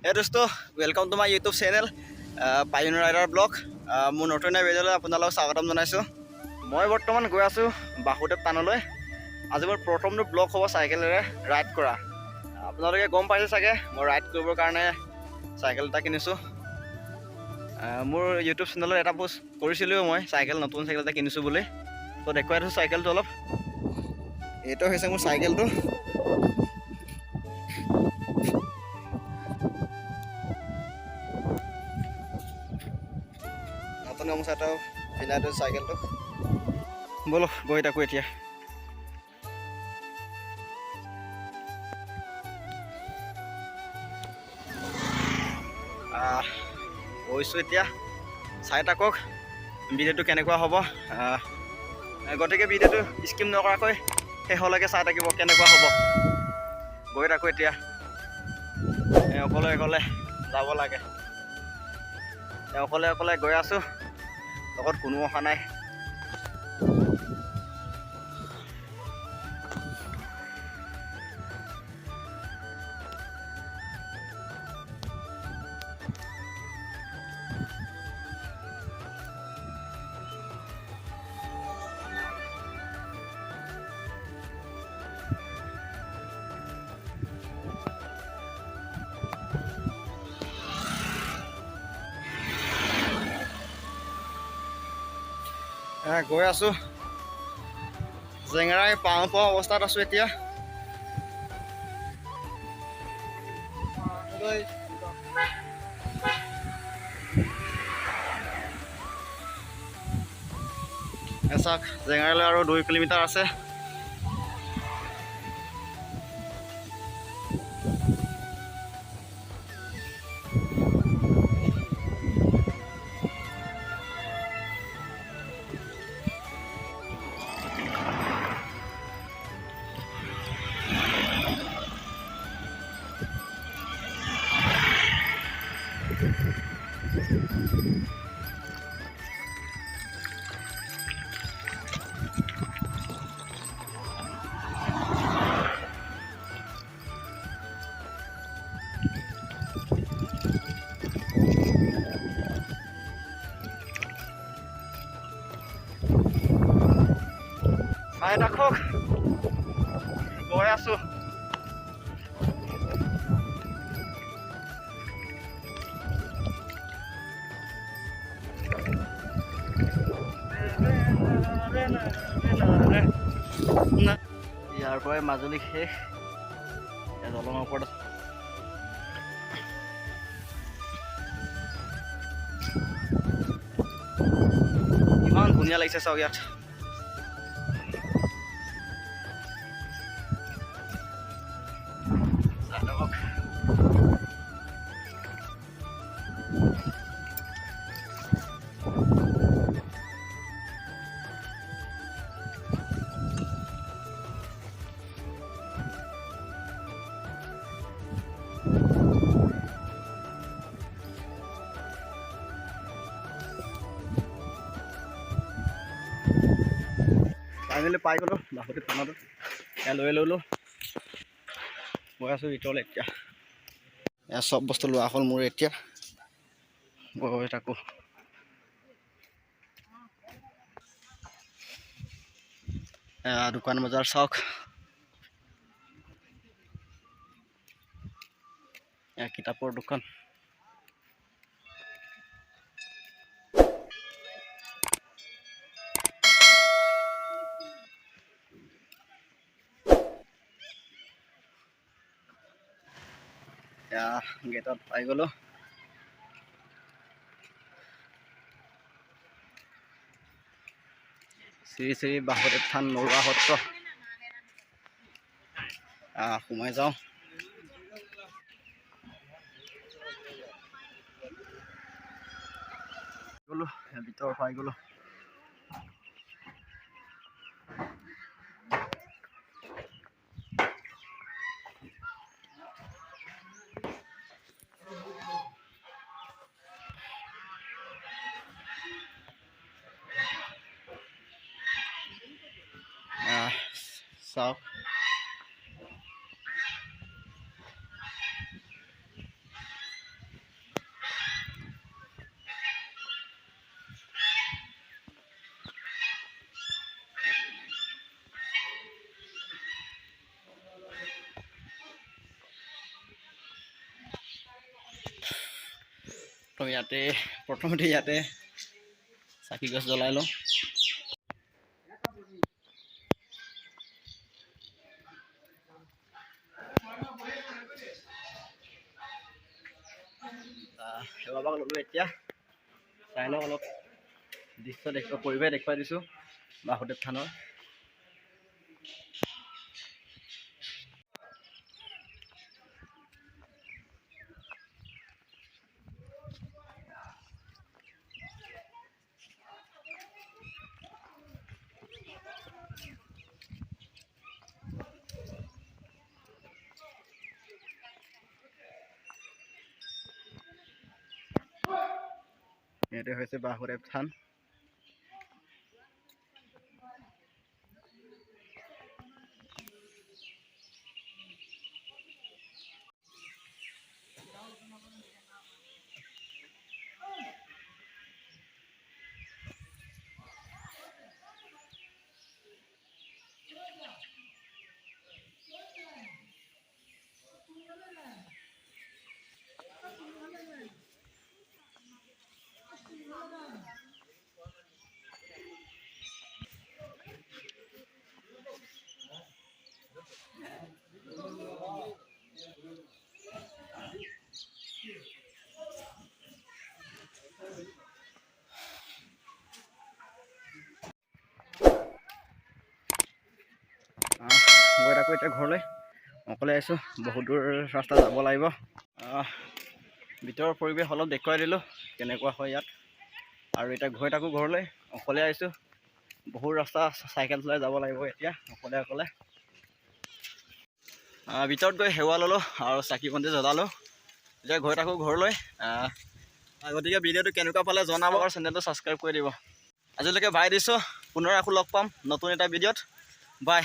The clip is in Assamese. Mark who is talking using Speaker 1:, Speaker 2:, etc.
Speaker 1: Hey dosto, welcome to my YouTube channel, Pioneer Rider Blog. মোৰ নতুন ভিডিঅ'লৈ আপোনালোকক স্বাগতম জনাইছোঁ। মই বৰ্তমান গৈ আছোঁ বাসুদেৱ থানলৈ। আজি মোৰ প্ৰথমটো ব্লগ হ'ব চাইকেলেৰে ৰাইড কৰা। আপোনালোকে গম পাইছে চাগে মই ৰাইড কৰিবৰ কাৰণে চাইকেল এটা কিনিছোঁ। মোৰ ইউটিউব চেনেলত এটা পোষ্ট কৰিছিলোঁ মই নতুন চাইকেল এটা কিনিছোঁ বুলি। তো দেখুৱাই দিছোঁ চাইকেলটো অলপ। এইটো হৈছে মোৰ চাইকেলটো। নতুন গামোচা এটাও পিন্ধাই দিছোঁ চাইকেলটো। ব'লো গৈ থাকোঁ এতিয়া। গৈছোঁ এতিয়া, চাই থাকক ভিডিঅ'টো কেনেকুৱা হ'ব। গতিকে ভিডিঅ'টো স্কিপ নকৰাকৈ শেষলৈকে চাই থাকিব কেনেকুৱা হ'ব। গৈ থাকোঁ এতিয়া, অকলে অকলে যাব লাগে। অকলে অকলে গৈ আছোঁ, লগত কোনো অহা নাই। গৈ আছোঁ, জেংৰাই পাওঁ পোৱা অৱস্থাত আছোঁ এতিয়া। চাওক জেংৰাইলৈ আৰু 2 কিলোমিটাৰ আছে। চাই থাকক, গৈ আছোঁ। ইয়াৰ পৰাই মাজুলী শেষ, দলঙৰ ওপৰত আছে। ইমান ধুনীয়া লাগিছে চাওক ইয়াত। ফাইনেলি পাই গ'লোঁ বাসুদেৱ থানটো। লৈ ল'লোঁ, গৈ আছোঁ ভিতৰলৈ এতিয়া। চব বস্তু লোৱা হ'ল মোৰ এতিয়া, গৈ থাকোঁ। দোকান বজাৰ চাওক, কিতাপৰ দোকান। গেটত পাই গ'লোঁ। শ্ৰী শ্ৰী বাসুদেৱ থান নৰুৱা সত্ৰ। সোমাই যাওঁ। গ'লোঁ ভিতৰ পাই গ'লোঁ। চাওক প্ৰথমতে ইয়াতে চাকি গছ জ্বলাই লওঁ। সেৱাভাগ ল'লোঁ। এতিয়া চাই লওঁ অলপ দৃশ্য পৰিৱেশ দেখুৱাই দিছোঁ বাসুদেৱ থানৰ। এইটো হৈছে বাসুদেৱ থান। গৈ থাকোঁ এতিয়া ঘৰলৈ। অকলে আহিছোঁ, বহুত দূৰ ৰাস্তা যাব লাগিব। ভিতৰৰ পৰিৱেশ অলপ দেখুৱাই দিলোঁ কেনেকুৱা হয় ইয়াত। আৰু এতিয়া গৈ থাকোঁ ঘৰলৈ। অকলে আহিছোঁ, বহুত ৰাস্তা চাইকেল চলাই যাব লাগিব এতিয়া অকলে। ভিতৰত গৈ সেৱা ল'লোঁ আৰু চাকি বন্তি জ্বলালোঁ। এতিয়া গৈ থাকোঁ ঘৰলৈ। গতিকে ভিডিঅ'টো কেনেকুৱা পালে জনাব আৰু চেনেলটো ছাবস্ক্ৰাইব কৰি দিব। আজিলৈকে বাই দিছোঁ। পুনৰ আকৌ লগ পাম নতুন এটা ভিডিঅ'ত। বাই।